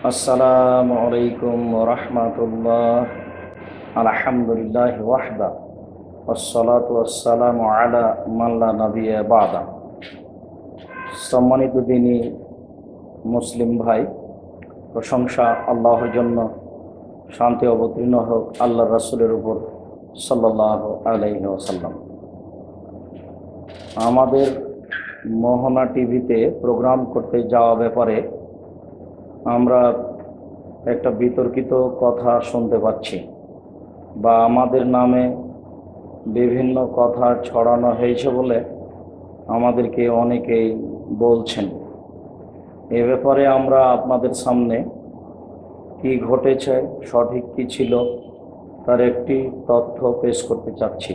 আসসালামু আলাইকুম ওয়া রাহমাতুল্লাহ। আলহামদুলিল্লাহ ওয়াহদা ওয়াসসালাতু ওয়াসসালামু আলা মান লা নাবিয়্যা বা'দা। সম্মানিত দিনী মুসলিম ভাই, প্রশংসা আল্লাহর জন্য, শান্তি অবতীর্ণ হোক আল্লাহর রাসূলের উপর সাল্লাল্লাহু আলাইহি ওয়াসাল্লাম। আমাদের মোহনা টিভিতে প্রোগ্রাম করতে যাওয়া ব্যাপারে আমরা একটা বিতর্কিত কথা শুনতে পাচ্ছি, বা আমাদের নামে বিভিন্ন কথা ছড়ানো হয়েছে বলে আমাদেরকে অনেকেই বলছেন। এ ব্যাপারে আমরা আপনাদের সামনে কি ঘটেছে, সঠিক কি ছিল, তার একটি তথ্য পেশ করতে চাচ্ছি।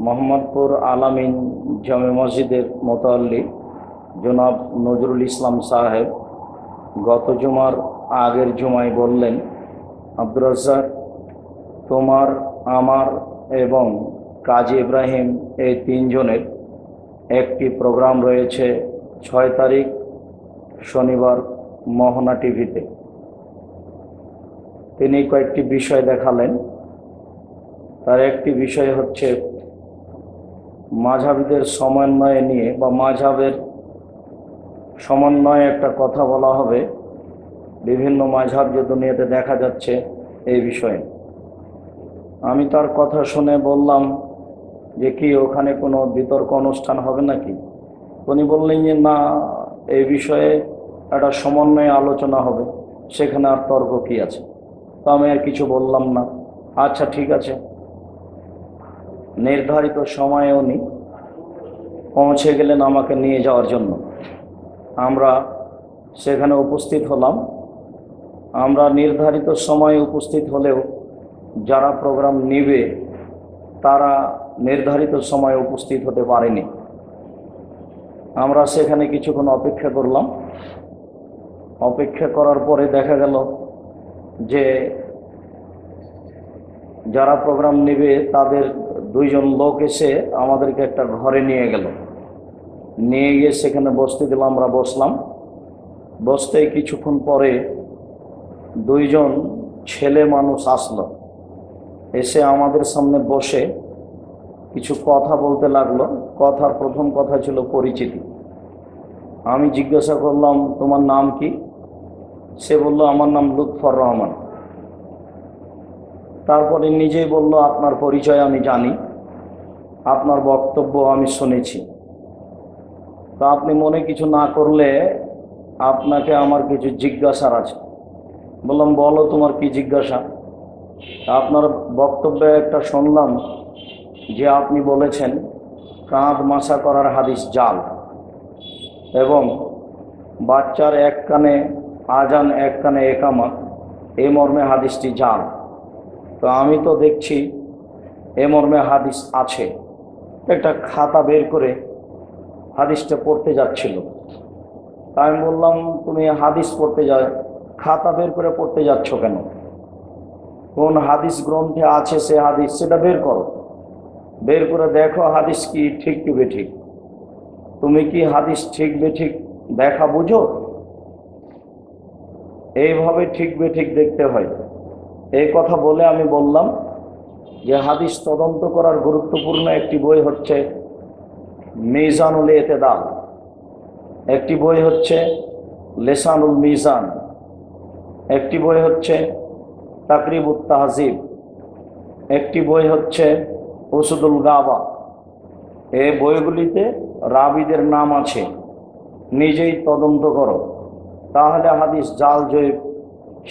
মোহাম্মদপুর আলামিন জামে মসজিদের মোতাল্লি জনাব নজরুল ইসলাম সাহেব গত জুমার আগের জুমায় বললেন, আব্দুর রাজ্জাক, তোমার, আমার এবং কাজী ইব্রাহিম এই তিনজনের একটি প্রোগ্রাম রয়েছে 6 তারিখ শনিবার মোহনা টিভিতে। তিনি কয়েকটি বিষয় দেখালেন। তার একটি বিষয় হচ্ছে মাযহাবীদের সমন্বয় নিয়ে, বা মাযহাবের সমন্বয়ে একটা কথা বলা হবে। বিভিন্ন মাযহাব যে দুনিয়াতে দেখা যাচ্ছে এই বিষয়ে। আমি তার কথা শুনে বললাম যে কি ওখানে কোনো বিতর্ক অনুষ্ঠান হবে নাকি? উনি বললেন যে না, এই বিষয়ে একটা সমন্বয়ে আলোচনা হবে, সেখানে আর তর্ক কি আছে। তো আমি আর কিছু বললাম না। আচ্ছা ঠিক আছে। নির্ধারিত সময়ে উনি পৌঁছে গেলেন আমাকে নিয়ে যাওয়ার জন্য। আমরা সেখানে উপস্থিত হলাম। আমরা নির্ধারিত সময়ে উপস্থিত হলেও যারা প্রোগ্রাম নিবে তারা নির্ধারিত সময়ে উপস্থিত হতে পারেনি। আমরা সেখানে কিছুক্ষণ অপেক্ষা করলাম। অপেক্ষা করার পরে দেখা গেল যে যারা প্রোগ্রাম নেবে তাদের 2 জন লোক এসে আমাদেরকে একটা ঘরে নিয়ে গেল। নিয়ে গিয়ে সেখানে বসতে দিল। আমরা বসলাম। বসতে কিছুক্ষণ পরে 2 জন ছেলে মানুষ আসলো। এসে আমাদের সামনে বসে কিছু কথা বলতে লাগলো। কথার প্রথম কথা ছিল পরিচিতি। আমি জিজ্ঞাসা করলাম, তোমার নাম কি? সে বলল, আমার নাম লুৎফর রহমান। তারপরে নিজেই বলল, আপনার পরিচয় আমি জানি, আপনার বক্তব্য আমি শুনেছি, তো আপনি মনে কিছু না করলে আপনাকে আমার কিছু জিজ্ঞাসার আছে। বললাম, বলো তোমার কি জিজ্ঞাসা। আপনার বক্তব্যে একটা শুনলাম যে আপনি বলেছেন কাঁধ মাসা করার হাদিস জাল, এবং বাচ্চার এক কানে আজান এক কানে একামত, এই মর্মে হাদিসটি জাল। তো আমি তো দেখছি এ মর্মে হাদিস আছে। একটা খাতা বের করে হাদিসটা পড়তে যাচ্ছিল। তাই আমি বললাম, তুমি হাদিস পড়তে যাও, খাতা বের করে পড়তে যাচ্ছ কেন? কোন হাদিস গ্রন্থে আছে সে হাদিস, সেটা বের করো। বের করে দেখো হাদিস কি ঠিক কি বেঠিক। তুমি কি হাদিস ঠিক বেঠিক দেখা বুঝো? এইভাবে ঠিক বেঠিক দেখতে হয়। এই কথা বলে আমি বললাম যে হাদিস তদন্ত করার গুরুত্বপূর্ণ একটি বই হচ্ছে মিজানুল ইতিদাল, একটি বই হচ্ছে লিসানুল মিজান, একটি বই হচ্ছে তাকরিবুত তাহজিব, একটি বই হচ্ছে উসুদুল গাবা। এই বইগুলিতে রাবীদের নাম আছে। নিজেই তদন্ত করো, তাহলে হাদিস জাল জয়ীফ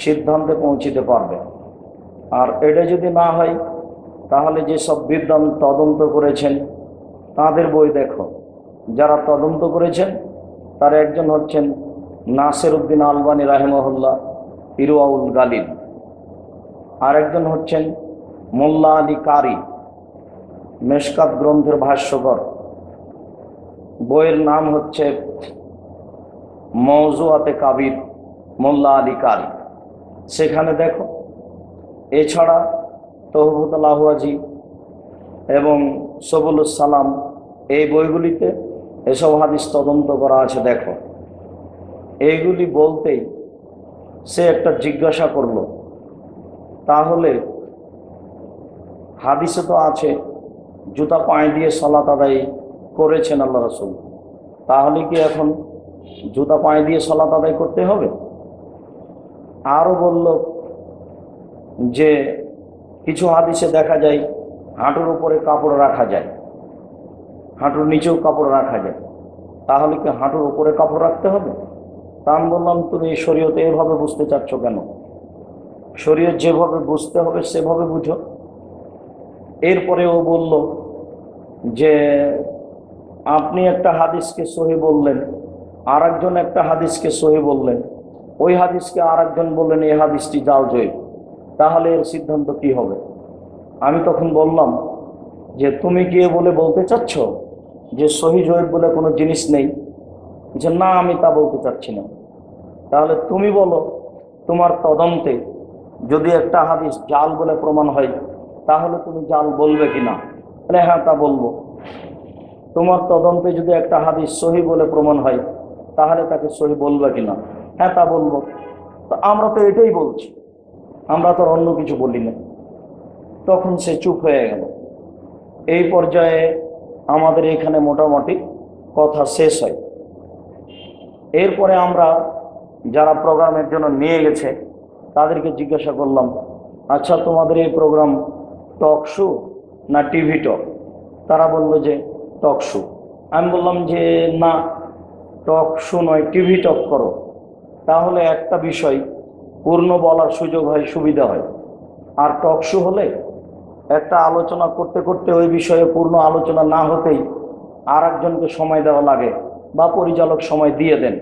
সিদ্ধান্তে পৌঁছিতে পারবে। আর এটা যদি না হয়, তাহলে যেসব বিদ্বান তদন্ত করেছেন তাদের বই দেখো। যারা তদন্ত করেছেন তার একজন হচ্ছেন নাসির উদ্দিন আলবানী রাহিমাহুল্লাহ, ইরওয়াউল গালিল। আর একজন হচ্ছেন মোল্লা আলী কারি, মেশকাত গ্রন্থের ভাষ্যকর। বইয়ের নাম হচ্ছে মওজুআতে কাবির, মোল্লা আলী কারি। সেখানে দেখো। এছাড়া তহফতুল আহওয়াজি এবং সবুলুস সালাম, এই বইগুলিতে এসব হাদিস তদন্ত করা আছে। দেখো, এইগুলি বলতেই সে একটা জিজ্ঞাসা করলো, তাহলে হাদিসে তো আছে জুতা পায়ে দিয়ে সালাত আদায় করেছেন আল্লাহ রাসূল, তাহলে কি এখন জুতা পায়ে দিয়ে সালাত আদায় করতে হবে? আরও বলল যে কিছু হাদিসে দেখা যায় হাঁটুর উপরে কাপড় রাখা যায়, হাঁটুর নিচেও কাপড় রাখা যায়, তাহলে কি হাঁটুর উপরে কাপড় রাখতে হবে? তা আমি বললাম, তুমি শরীয়তে এভাবে বুঝতে চাচ্ছ কেন? শরীয়ত যেভাবে বুঝতে হবে সেভাবে বুঝো। এরপরে ও বলল যে আপনি একটা হাদিসকে সহি বললেন, আর একজন একটা হাদিসকে সহি বললেন, ওই হাদিসকে আর একজন বললেন এই হাদিসটি জাল জয়ীফ, তাহলে এর সিদ্ধান্ত কি হবে? আমি তখন বললাম যে তুমি কি বলে বলতে চাচ্ছ যে সহি জয়ীফ বলে কোনো জিনিস নেই? যে না, আমি তা বলতে চাচ্ছি না। তাহলে তুমি বলো, তোমার তদন্তে যদি একটা হাদিস জাল বলে প্রমাণ হয় তাহলে তুমি জাল বলবে কিনা? বলে হ্যাঁ, তা বলবো। তোমার তদন্তে যদি একটা হাদিস সহি বলে প্রমাণ হয় তাহলে তাকে সহি বলবে কিনা? হ্যাঁ, তা বলবো। তো আমরা তো এটাই বলছি, আমরা তো অন্য কিছু বলি না। তখন সে চুপ হয়ে গেল। এই পর্যায়ে আমাদের এখানে মোটামুটি কথা শেষ হয়। এরপরে আমরা যারা প্রোগ্রামের জন্য নিয়ে গেছে তাদেরকে জিজ্ঞাসা করলাম, আচ্ছা তোমাদের এই প্রোগ্রাম টক শো না টিভি টক? তারা বলল যে টক শো। আমি বললাম যে না, টক শো নয়, টিভি টক করো, তাহলে একটা বিষয় পূর্ণ বলার সুযোগ হয়, সুবিধা হয়। আর টক শো হলে একটা আলোচনা করতে করতে ওই বিষয়ে পূর্ণ আলোচনা না হতেই আর একজনকে সময় দেওয়া লাগে বা পরিচালক সময় দিয়ে দেন,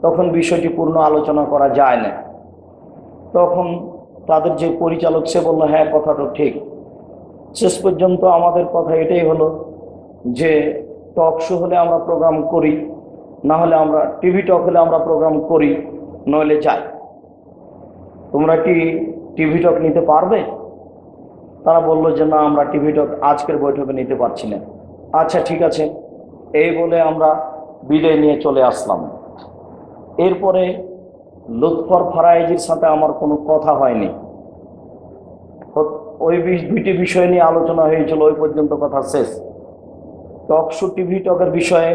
তখন বিষয়টি পূর্ণ আলোচনা করা যায় না। তখন তাদের যে পরিচালক সে বলল হ্যাঁ, কথাটা ঠিক। শেষ পর্যন্ত আমাদের কথা এটাই হলো যে টক শো হলে আমরা প্রোগ্রাম করি, না হলে আমরা টিভি টক হলে আমরা প্রোগ্রাম করি, নইলে যাই। তোমরা কি টিভি টক নিতে পারবে? তারা বলল যে না, আমরা টিভি টক আজকের বৈঠকে নিতে পারছি না। আচ্ছা ঠিক আছে, এই বলে আমরা বিদায় নিয়ে চলে আসলাম। এরপরে লুৎফর ফারাইজির সাথে আমার কোনো কথা হয়নি। ওই দুইটি বিষয় নিয়ে আলোচনা হয়েছিল, ওই পর্যন্ত কথা শেষ। টক শো টিভি টকের বিষয়ে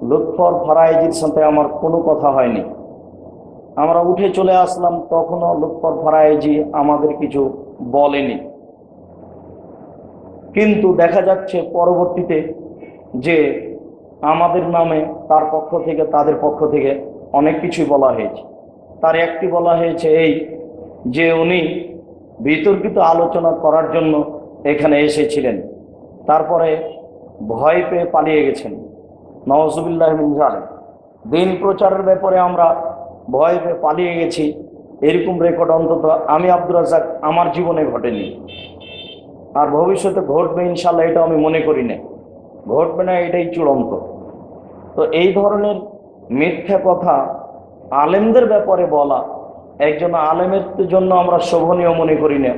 লুৎফর ফারাইজির সাথে আমার কোনো কথা হয়নি। আমরা উঠে চলে আসলাম, তখনও লুৎফর ফারাইজি আমাদের কিছু বলেনি। কিন্তু দেখা যাচ্ছে পরবর্তীতে যে আমাদের নামে তার পক্ষ থেকে তাদের পক্ষ থেকে অনেক কিছুই বলা হয়েছে। তার একটি বলা হয়েছে এই যে উনি বিতর্কিত আলোচনা করার জন্য এখানে এসেছিলেন, তারপরে ভয় পেয়ে পালিয়ে গেছেন। নওয়াজুবিল্লাহ মিন যালিক। দিন প্রচারের ব্যাপারে আমরা ভয় পেয়ে পালিয়ে গেছি, এরকম রেকর্ড অন্তত আমি আব্দুর রাজ্জাক আমার জীবনে ঘটেনি, আর ভবিষ্যতে ঘটবে ইনশাল্লাহ এটা আমি মনে করি না। ঘটবে না, এটাই চূড়ান্ত। তো এই ধরনের মিথ্যা কথা আলেমদের ব্যাপারে বলা একজন আলেমের জন্য আমরা শোভনীয় মনে করি না,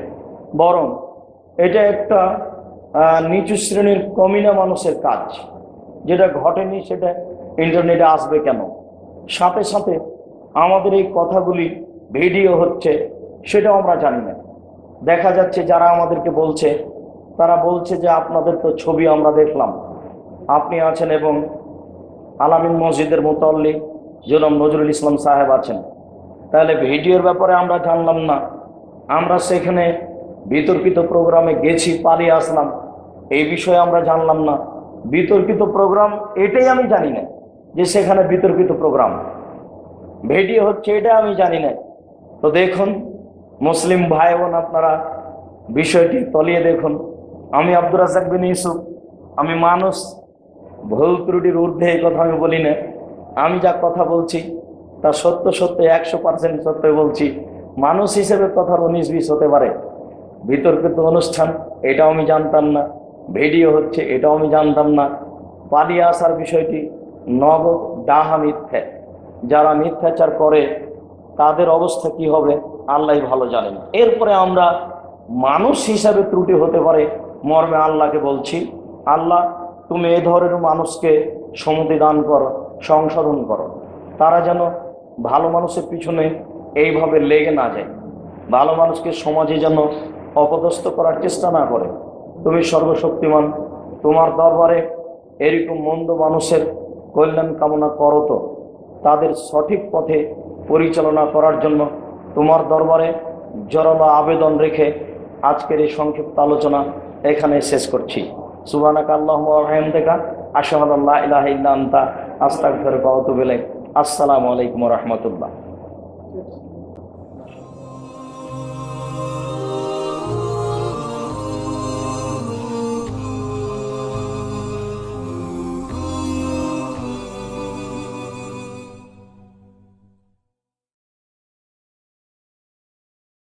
বরং এটা একটা নিচু শ্রেণীর কমিনা মানুষের কাজ। যেটা ঘটেনি সেটা ইন্টারনেটে আসবে কেন? সাথে সাথে আমাদের এই কথাগুলি ভিডিও হচ্ছে সেটাও আমরা জানি না। দেখা যাচ্ছে যারা আমাদেরকে বলছে তারা বলছে যে আপনাদের তো ছবি আমরা দেখলাম, আপনি আছেন এবং আলামিন মসজিদের মুতাল্লি জনাব নজরুল ইসলাম সাহেব আছেন, তাহলে ভিডিওর ব্যাপারে আমরা জানলাম না? আমরা সেখানে বিতর্কিত প্রোগ্রামে গেছি, পালিয়ে আসলাম, এই বিষয়ে আমরা জানলাম না? বিতর্কিত প্রোগ্রাম এটাই আমি জানি না যে সেখানে বিতর্কিত প্রোগ্রাম ভিডিও হচ্ছে, এটা আমি জানি না। তো দেখুন মুসলিম ভাই বোন, আপনারা বিষয়টি তলিয়ে দেখুন। আমি আব্দুর রাজ্জাক বিন ইউসুফ, আমি মানুষ, ভুল ত্রুটির ঊর্ধ্বে এই কথা আমি বলি না। আমি যা কথা বলছি তা সত্য সত্য 100% সত্য বলছি। মানুষ হিসেবে কথার 19-20 হতে পারে। বিতর্কিত অনুষ্ঠান এটাও আমি জানতাম না, ভিডিও হচ্ছে এটাও আমি জানতাম না। পালিয়ে আসার বিষয়টি নগদ ডাহা মিথ্যা। যারা মিথ্যাচার করে তাদের অবস্থা কি হবে আল্লাহই ভালো জানেন। এরপরে আমরা মানুষ হিসাবে ত্রুটি হতে পারে মর্মে আল্লাহকে বলছি, আল্লাহ তুমি এ ধরনের মানুষকে সম্মতি দান করো, সংশোধন করো, তারা যেন ভালো মানুষের পিছনে এইভাবে লেগে না যায়, ভালো মানুষকে সমাজে যেন অপদস্থ করার চেষ্টা না করে। তুমি সর্বশক্তিমান, তোমার দরবারে এরকম মন্দ মানুষের কল্যাণ কামনা করো, তো তাদের সঠিক পথে পরিচালনা করার জন্য তোমার দরবারে জোরালো আবেদন রেখে আজকের এই সংক্ষিপ্ত আলোচনা এখানে শেষ করছি। সুবহানাকা আল্লাহুম্মা ওয়া বিহামদিকা আশহাদু আল্লা ইলাহা ইল্লা আনতা আস্তাগফিরুকা ওয়া আতুবু ইলাইক। আসসালামু আলাইকুম ওয়া রাহমাতুল্লাহ।